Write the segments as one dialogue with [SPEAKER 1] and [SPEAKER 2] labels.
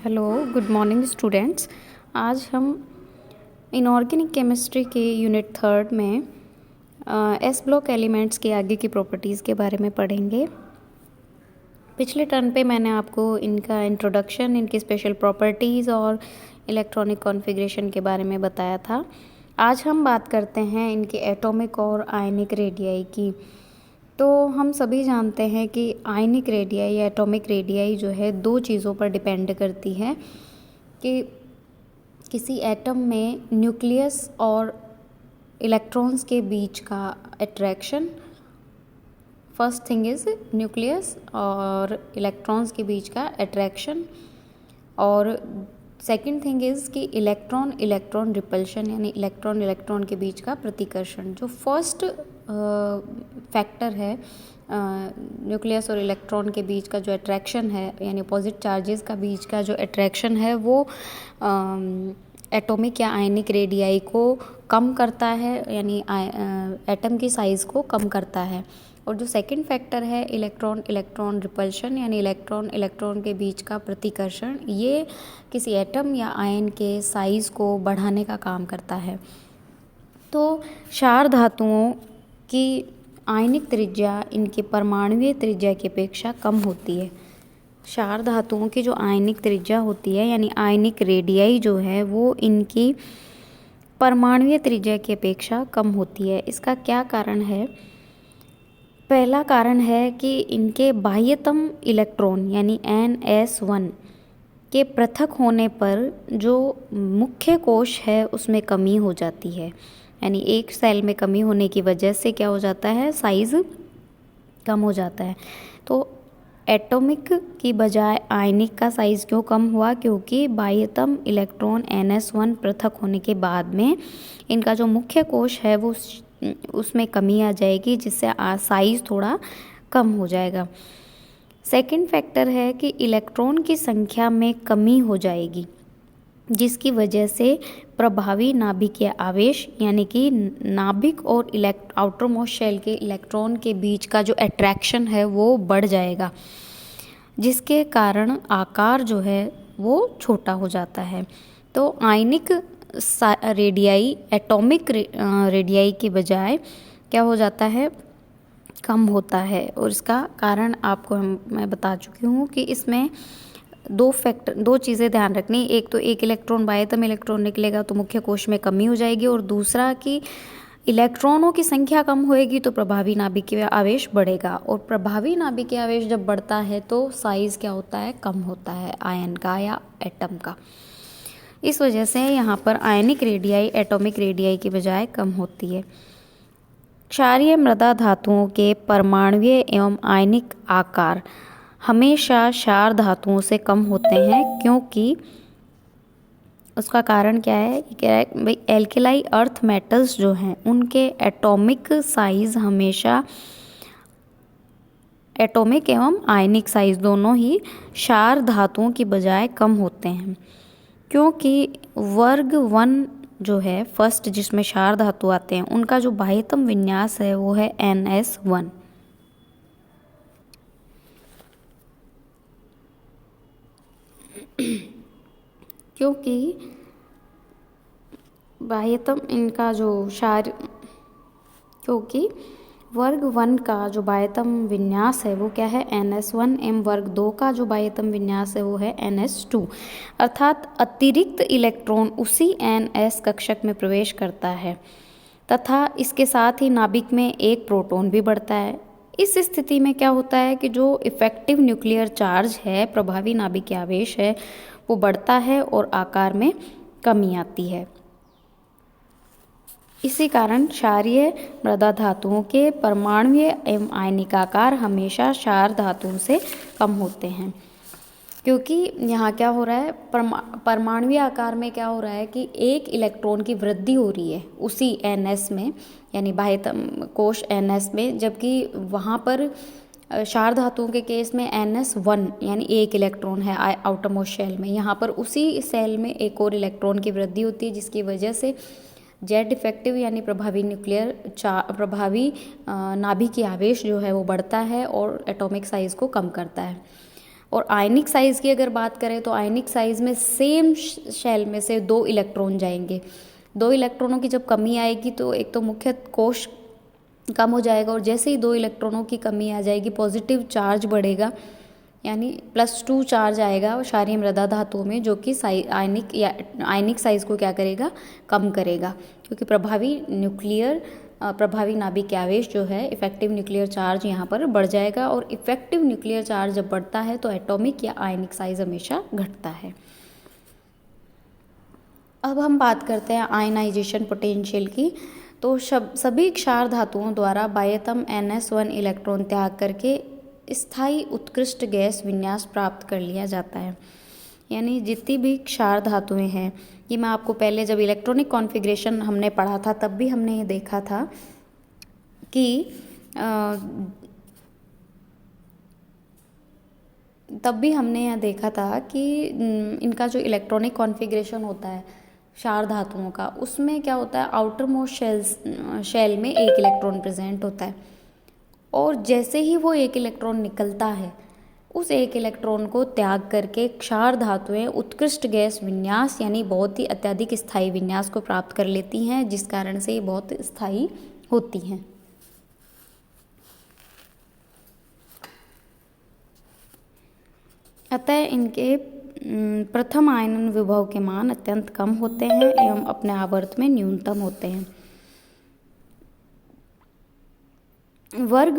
[SPEAKER 1] Hello, good morning students. आज हम inorganic chemistry के यूनिट 3 में एस ब्लॉक एलिमेंट्स के आगे की प्रॉपर्टीज़ के बारे में पढ़ेंगे। पिछले टर्न पे मैंने आपको इनका इंट्रोडक्शन, इनकी स्पेशल प्रॉपर्टीज़ और इलेक्ट्रॉनिक कॉन्फ़िगरेशन के बारे में बताया था। आज हम बात करते हैं इनके एटॉमिक और आयनिक रेडियाई की। तो हम सभी जानते हैं कि आयनिक रेडियाई या एटॉमिक रेडियाई जो है दो चीज़ों पर डिपेंड करती है कि किसी एटम में न्यूक्लियस और इलेक्ट्रॉन्स के बीच का attraction. First thing is nucleus और इलेक्ट्रॉन्स के बीच का अट्रैक्शन, और सेकेंड थिंग इज़ कि इलेक्ट्रॉन इलेक्ट्रॉन रिपल्शन यानी इलेक्ट्रॉन इलेक्ट्रॉन के बीच का प्रतिकर्षण। जो फर्स्ट फैक्टर है न्यूक्लियस और इलेक्ट्रॉन के बीच का जो अट्रैक्शन है यानी अपोजिट चार्जेस का बीच का जो अट्रैक्शन है वो एटॉमिक या आयनिक रेडियाई को कम करता है, यानी एटम की साइज़ को कम करता है। और जो सेकंड फैक्टर है इलेक्ट्रॉन इलेक्ट्रॉन रिपल्शन यानी इलेक्ट्रॉन इलेक्ट्रॉन के बीच का प्रतिकर्षण, ये किसी एटम या आयन के साइज़ को बढ़ाने का काम करता है। तो क्षार धातुओं की आयनिक त्रिज्या इनके परमाणुीय त्रिज्या की अपेक्षा कम होती है। क्षार धातुओं की जो आयनिक त्रिज्या होती है यानी आयनिक रेडियाई जो है वो इनकी परमाणुीय त्रिज्या की अपेक्षा कम होती है। इसका क्या कारण है? पहला कारण है कि इनके बाह्यतम इलेक्ट्रॉन यानी NS1 के पृथक होने पर जो मुख्य कोश है उसमें कमी हो जाती है, यानी एक सेल में कमी होने की वजह से क्या हो जाता है, साइज़ कम हो जाता है। तो एटॉमिक की बजाय आयनिक का साइज़ क्यों कम हुआ? क्योंकि बाह्यतम इलेक्ट्रॉन NS1 पृथक होने के बाद में इनका जो मुख्य कोश है वो उसमें कमी आ जाएगी, जिससे साइज़ थोड़ा कम हो जाएगा। सेकंड फैक्टर है कि इलेक्ट्रॉन की संख्या में कमी हो जाएगी, जिसकी वजह से प्रभावी नाभिकीय आवेश यानी कि नाभिक और आउटर मोस्ट शेल के इलेक्ट्रॉन के बीच का जो अट्रैक्शन है वो बढ़ जाएगा, जिसके कारण आकार जो है वो छोटा हो जाता है। तो आयनिक रेडियाई एटॉमिक रेडियाई के बजाय क्या हो जाता है, कम होता है। और इसका कारण आपको मैं बता चुकी हूँ कि इसमें दो चीज़ें ध्यान रखनी। एक तो एक इलेक्ट्रॉन बाह्यतम इलेक्ट्रॉन निकलेगा तो मुख्य कोश में कमी हो जाएगी, और दूसरा कि इलेक्ट्रॉनों की संख्या कम होएगी तो प्रभावी नाभिकीय आवेश बढ़ेगा, और प्रभावी नाभिकीय आवेश जब बढ़ता है तो साइज़ क्या होता है, कम होता है आयन का या एटम का। इस वजह से यहाँ पर आयनिक रेडियाई एटॉमिक रेडियाई की बजाय कम होती है। क्षारीय मृदा धातुओं के परमाणुीय एवं आयनिक आकार हमेशा क्षार धातुओं से कम होते हैं, क्योंकि उसका कारण क्या है भाई, एल्केलाई अर्थ मेटल्स जो हैं उनके एटॉमिक साइज़ हमेशा एटॉमिक एवं आयनिक साइज़ दोनों ही क्षार धातुओं की बजाय कम होते हैं, क्योंकि वर्ग 1 जो है फर्स्ट जिसमें क्षार धातु आते हैं उनका जो बाह्यतम विन्यास है वो है NS1। क्योंकि बाह्यतम इनका जो क्योंकि वर्ग 1 का जो बाह्यतम विन्यास है वो क्या है, NS1 एवं वर्ग 2 का जो बाह्यतम विन्यास है वो है NS2। अर्थात अतिरिक्त इलेक्ट्रॉन उसी NS कक्षक में प्रवेश करता है तथा इसके साथ ही नाभिक में एक प्रोटॉन भी बढ़ता है। इस स्थिति में क्या होता है कि जो इफेक्टिव न्यूक्लियर चार्ज है, प्रभावी नाभिकीय आवेश है, वो बढ़ता है और आकार में कमी आती है। इसी कारण क्षारीय मृदा धातुओं के परमाणुीय एवं आयनिक आकार हमेशा क्षार धातुओं से कम होते हैं, क्योंकि यहाँ क्या हो रहा है, परमाणुीय आकार में क्या हो रहा है कि एक इलेक्ट्रॉन की वृद्धि हो रही है उसी NS में यानी बाह्यतम कोश NS में, जबकि वहाँ पर क्षार धातुओं के केस में NS1 यानी एक इलेक्ट्रॉन है आउटर मोस्ट शेल में, यहाँ पर उसी सेल में एक और इलेक्ट्रॉन की वृद्धि होती है, जिसकी वजह से जेड इफेक्टिव यानी प्रभावी प्रभावी नाभिकीय आवेश जो है वो बढ़ता है और एटॉमिक साइज़ को कम करता है। और आयनिक साइज़ की अगर बात करें तो आयनिक साइज़ में सेम शेल में से 2 इलेक्ट्रॉन जाएंगे। 2 इलेक्ट्रॉनों की जब कमी आएगी तो एक तो मुख्य कोश कम हो जाएगा, और जैसे ही 2 इलेक्ट्रॉनों की कमी आ जाएगी पॉजिटिव चार्ज बढ़ेगा, यानी +2 चार्ज आएगा क्षारीय मृदा धातुओं में, जो कि आयनिक साइज़ को क्या करेगा, कम करेगा, क्योंकि प्रभावी नाभिक आवेश जो है इफेक्टिव न्यूक्लियर चार्ज यहाँ पर बढ़ जाएगा, और इफेक्टिव न्यूक्लियर चार्ज जब बढ़ता है तो एटॉमिक या आयनिक साइज हमेशा घटता है। अब हम बात करते हैं आयनाइजेशन पोटेंशियल की। तो सभी क्षार धातुओं द्वारा बाह्यतम NS1 इलेक्ट्रॉन त्याग करके स्थायी उत्कृष्ट गैस विन्यास प्राप्त कर लिया जाता है। यानी जितनी भी क्षार धातुएं हैं, ये मैं आपको पहले जब इलेक्ट्रॉनिक कॉन्फ़िगरेशन हमने पढ़ा था तब भी हमने ये देखा था कि इनका जो इलेक्ट्रॉनिक कॉन्फ़िगरेशन होता है क्षार धातुओं का, उसमें क्या होता है, आउटर मोस्ट शेल में एक इलेक्ट्रॉन प्रेजेंट होता है, और जैसे ही वो एक इलेक्ट्रॉन निकलता है उस एक इलेक्ट्रॉन को त्याग करके क्षार धातुएं उत्कृष्ट गैस विन्यास यानी बहुत ही अत्यधिक स्थायी विन्यास को प्राप्त कर लेती हैं, जिस कारण से ये बहुत स्थायी होती हैं। अतः इनके प्रथम आयनन विभव के मान अत्यंत कम होते हैं एवं अपने आवर्त में न्यूनतम होते हैं। वर्ग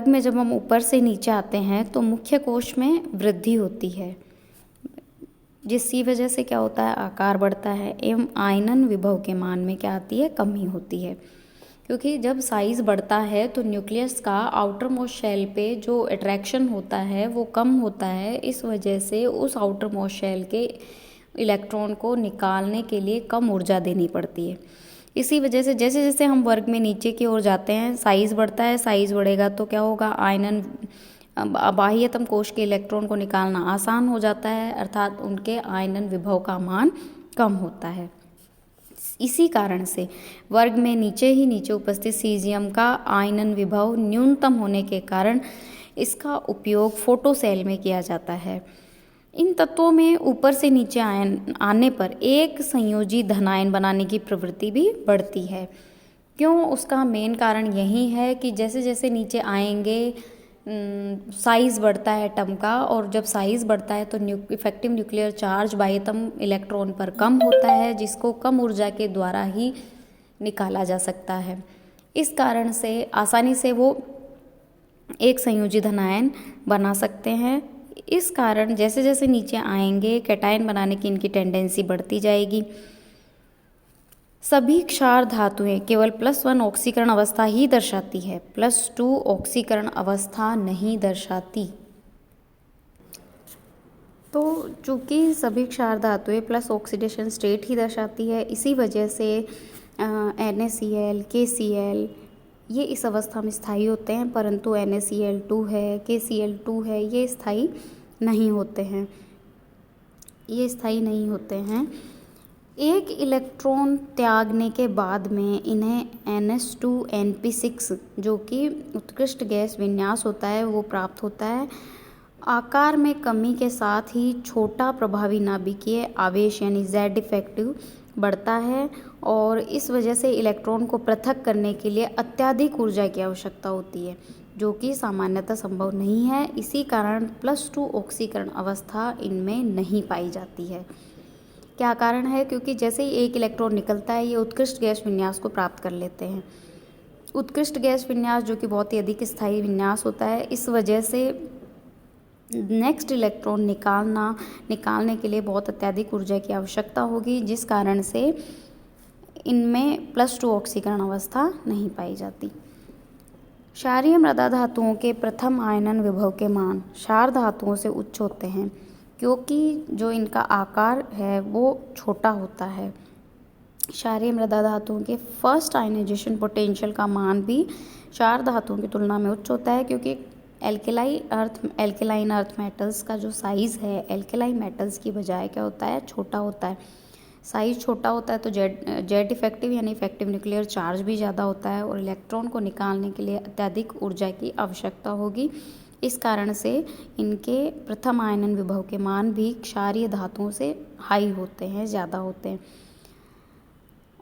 [SPEAKER 1] में जब हम ऊपर से नीचे आते हैं तो मुख्य कोश में वृद्धि होती है, जिसकी वजह से क्या होता है, आकार बढ़ता है एवं आयनन विभव के मान में क्या आती है, कमी होती है। क्योंकि जब साइज़ बढ़ता है तो न्यूक्लियस का आउटर मोस्ट शेल पे जो अट्रैक्शन होता है वो कम होता है, इस वजह से उस आउटर मोस्ट शेल के इलेक्ट्रॉन को निकालने के लिए कम ऊर्जा देनी पड़ती है। इसी वजह से जैसे जैसे हम वर्ग में नीचे की ओर जाते हैं साइज़ बढ़ता है, साइज़ बढ़ेगा तो क्या होगा, बाह्यतम कोश के इलेक्ट्रॉन को निकालना आसान हो जाता है, अर्थात उनके आयनन विभव का मान कम होता है। इसी कारण से वर्ग में नीचे उपस्थित सीजियम का आयनन विभव न्यूनतम होने के कारण इसका उपयोग फोटो सेल में किया जाता है। इन तत्वों में ऊपर से नीचे आने पर एक संयोजी धनायन बनाने की प्रवृत्ति भी बढ़ती है। क्यों? उसका मेन कारण यही है कि जैसे जैसे नीचे आएंगे साइज़ बढ़ता है एटम का, और जब साइज़ बढ़ता है तो इफेक्टिव न्यूक्लियर चार्ज बाह्यतम इलेक्ट्रॉन पर कम होता है, जिसको कम ऊर्जा के द्वारा ही निकाला जा सकता है। इस कारण से आसानी से वो एक संयोजी धनायन बना सकते हैं। इस कारण जैसे जैसे नीचे आएंगे कैटायन बनाने की इनकी टेंडेंसी बढ़ती जाएगी। सभी क्षार धातुएं केवल +1 ऑक्सीकरण अवस्था ही दर्शाती है, +2 ऑक्सीकरण अवस्था नहीं दर्शाती। तो चूँकि सभी क्षार धातुएं प्लस ऑक्सीडेशन स्टेट ही दर्शाती है, इसी वजह से NaCl, KCl ये इस अवस्था में स्थायी होते हैं, परंतु NaCl2 है, KCl2 है, ये स्थायी नहीं होते हैं। एक इलेक्ट्रॉन त्यागने के बाद में इन्हें NH2NP6 जो कि उत्कृष्ट गैस विन्यास होता है वो प्राप्त होता है। आकार में कमी के साथ ही छोटा प्रभावी नाभिकीय आवेश यानी Z इफेक्टिव बढ़ता है, और इस वजह से इलेक्ट्रॉन को पृथक करने के लिए अत्यधिक ऊर्जा की आवश्यकता होती है, जो कि सामान्यतः संभव नहीं है। इसी कारण +2 ऑक्सीकरण अवस्था इनमें नहीं पाई जाती है। क्या कारण है? क्योंकि जैसे ही एक इलेक्ट्रॉन निकलता है ये उत्कृष्ट गैस विन्यास को प्राप्त कर लेते हैं। उत्कृष्ट गैस विन्यास जो कि बहुत ही अधिक स्थायी विन्यास होता है, इस वजह से नेक्स्ट इलेक्ट्रॉन निकालने के लिए बहुत अत्यधिक ऊर्जा की आवश्यकता होगी, जिस कारण से इनमें +2 ऑक्सीकरण अवस्था नहीं पाई जाती। क्षारीय मृदा धातुओं के प्रथम आयनन विभव के मान क्षार धातुओं से उच्च होते हैं, क्योंकि जो इनका आकार है वो छोटा होता है। क्षारीय मृदा धातुओं के फर्स्ट आयनाइजेशन पोटेंशियल का मान भी क्षार धातुओं की तुलना में उच्च होता है, क्योंकि एल्केलाइन अर्थ मेटल्स का जो साइज़ है एल्केलाइन मेटल्स की बजाय क्या होता है, छोटा होता है। साइज़ छोटा होता है तो जेड इफेक्टिव यानी इफेक्टिव न्यूक्लियर चार्ज भी ज़्यादा होता है, और इलेक्ट्रॉन को निकालने के लिए अत्यधिक ऊर्जा की आवश्यकता होगी। इस कारण से इनके प्रथम आयनन विभव के मान भी क्षारीय धातुओं से हाई होते हैं, ज़्यादा होते हैं।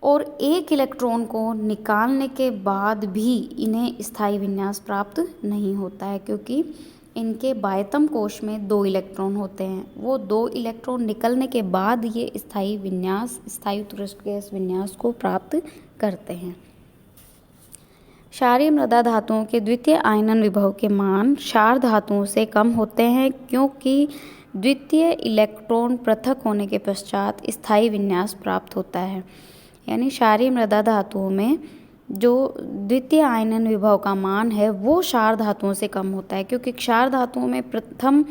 [SPEAKER 1] और एक इलेक्ट्रॉन को निकालने के बाद भी इन्हें स्थायी विन्यास प्राप्त नहीं होता है, क्योंकि इनके बाह्यतम कोश में 2 इलेक्ट्रॉन होते हैं। वो 2 इलेक्ट्रॉन निकलने के बाद ये स्थायी विन्यास, स्थायी उत्कृष्ट गैस विन्यास को प्राप्त करते हैं। क्षारीय मृदा धातुओं के द्वितीय आयनन विभव के मान क्षार धातुओं से कम होते हैं, क्योंकि द्वितीय इलेक्ट्रॉन पृथक होने के पश्चात स्थायी विन्यास प्राप्त होता है। यानी क्षारीय मृदा धातुओं में जो द्वितीय आयनन विभव का मान है वो क्षार धातुओं से कम होता है, क्योंकि क्षार धातुओं में प्रथम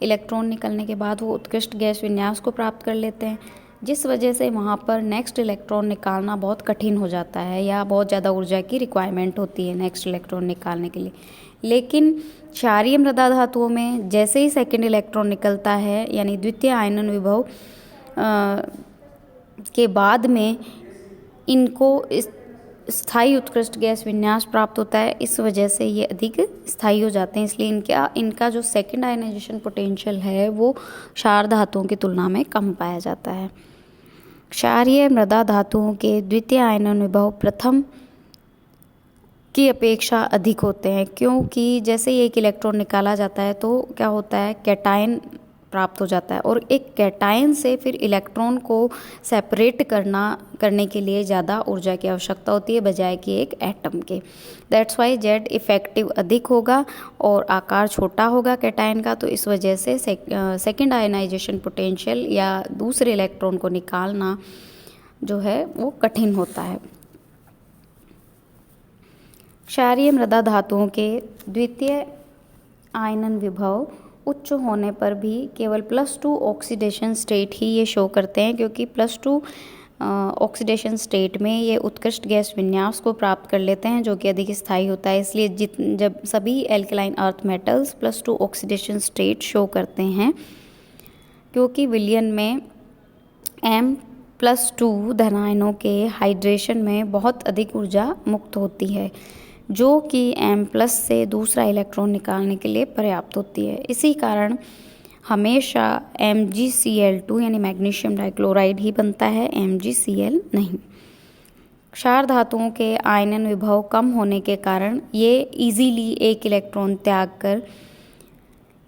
[SPEAKER 1] इलेक्ट्रॉन निकलने के बाद वो उत्कृष्ट गैस विन्यास को प्राप्त कर लेते हैं, जिस वजह से वहाँ पर नेक्स्ट इलेक्ट्रॉन निकालना बहुत कठिन हो जाता है या बहुत ज़्यादा ऊर्जा की रिक्वायरमेंट होती है नेक्स्ट इलेक्ट्रॉन निकालने के लिए। लेकिन क्षारीय मृदा धातुओं में जैसे ही सेकेंड इलेक्ट्रॉन निकलता है, यानी द्वितीय आयनन विभव के बाद में इनको स्थायी उत्कृष्ट गैस विन्यास प्राप्त होता है, इस वजह से ये अधिक स्थायी हो जाते हैं। इसलिए इनका जो सेकेंड आयनाइजेशन पोटेंशियल है वो क्षार धातुओं की तुलना में कम पाया जाता है। क्षारीय मृदा धातुओं के द्वितीय आयनन विभव प्रथम की अपेक्षा अधिक होते हैं, क्योंकि जैसे ही एक इलेक्ट्रॉन निकाला जाता है तो क्या होता है, कैटायन प्राप्त हो जाता है, और एक कैटायन से फिर इलेक्ट्रॉन को सेपरेट करने के लिए ज़्यादा ऊर्जा की आवश्यकता होती है बजाय कि एक एटम के। दैट्स वाई जेड इफेक्टिव अधिक होगा और आकार छोटा होगा कैटायन का, तो इस वजह से सेकेंड आयनाइजेशन पोटेंशियल या दूसरे इलेक्ट्रॉन को निकालना जो है वो कठिन होता है। क्षारीय मृदा धातुओं के द्वितीय आयनन विभव उच्च होने पर भी केवल +2 ऑक्सीडेशन स्टेट ही ये शो करते हैं, क्योंकि +2 ऑक्सीडेशन स्टेट में ये उत्कृष्ट गैस विन्यास को प्राप्त कर लेते हैं, जो कि अधिक स्थायी होता है। इसलिए जब सभी alkaline earth metals +2 oxidation state show करते हैं, क्योंकि विलयन में M+2 धनायनों के हाइड्रेशन में बहुत अधिक ऊर्जा मुक्त होती है, जो कि M+ से दूसरा इलेक्ट्रॉन निकालने के लिए पर्याप्त होती है। इसी कारण हमेशा MgCl2 यानी मैग्नीशियम डाइक्लोराइड ही बनता है, MgCl नहीं। क्षार धातुओं के आयनन विभव कम होने के कारण ये इजीली एक इलेक्ट्रॉन त्याग कर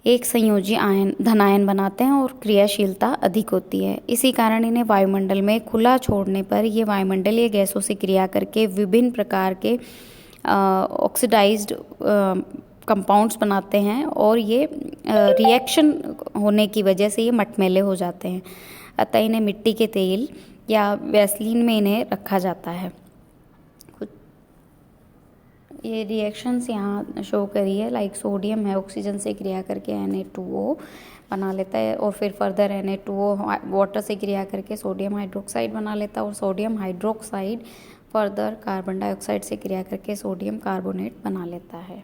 [SPEAKER 1] एक संयोजी धनायन बनाते हैं और क्रियाशीलता अधिक होती है। इसी कारण इन्हें वायुमंडल में खुला छोड़ने पर ये वायुमंडलीय गैसों से क्रिया करके विभिन्न प्रकार के ऑक्सीडाइज्ड कंपाउंड्स बनाते हैं, और ये रिएक्शन होने की वजह से ये मटमैले हो जाते हैं। अतः इन्हें मिट्टी के तेल या वैसलीन में इन्हें रखा जाता है। ये रिएक्शंस यहाँ शो करी है, लाइक सोडियम है, ऑक्सीजन से क्रिया करके Na2O बना लेता है, और फिर फर्दर Na2O वाटर से क्रिया करके सोडियम हाइड्रोक्साइड बना लेता है, और sodium hydroxide further carbon dioxide से क्रिया करके सोडियम कार्बोनेट बना लेता है।